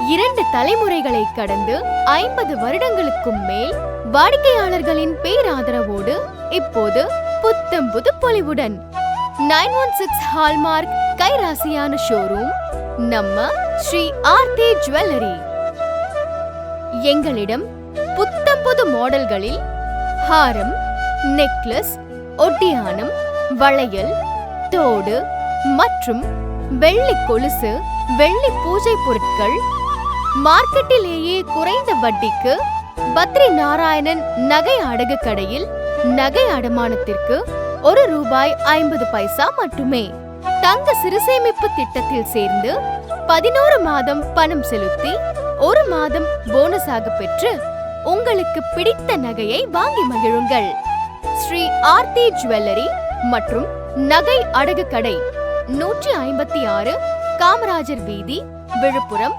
2 தலைமுறைகளை கடந்து 50 வருடங்களுக்கும் மேல் வாடிக்கையாளர்களின் பேராதரவோடு இப்போது புத்தம் புது பொலிவுடன் 916 ஹால்மார்க் கைராசியான ஷோரூம் நம்ம ஸ்ரீ ஆர்த்தி ஜுவல்லரி. எங்களிடம் புத்தம் புது மாடல்களில் ஹாரம், நெக்லஸ், ஒட்டியானம், வளையல், தோடு மற்றும் வெள்ளி கொலுசு, வெள்ளி பூஜை பொருட்கள் மார்க்கெட்டிலேயே குறைந்த வட்டிக்கு பத்ரி நாராயணன் நகை அடகு கடையில் நகை அடமானத்திற்கு ₹1.50 மட்டுமே. தங்க சிறுசேமிப்பு திட்டத்தில் சேர்ந்து 11 மாதம் பணம் செலுத்தி 1 மாதம் போனஸாக பெற்று உங்களுக்கு பிடித்த நகையை வாங்கி மகிழுங்கள். ஸ்ரீ ஆர்த்தி ஜுவல்லரி மற்றும் நகை அடகு கடை 156 காமராஜர் வீதி, விழுப்புரம்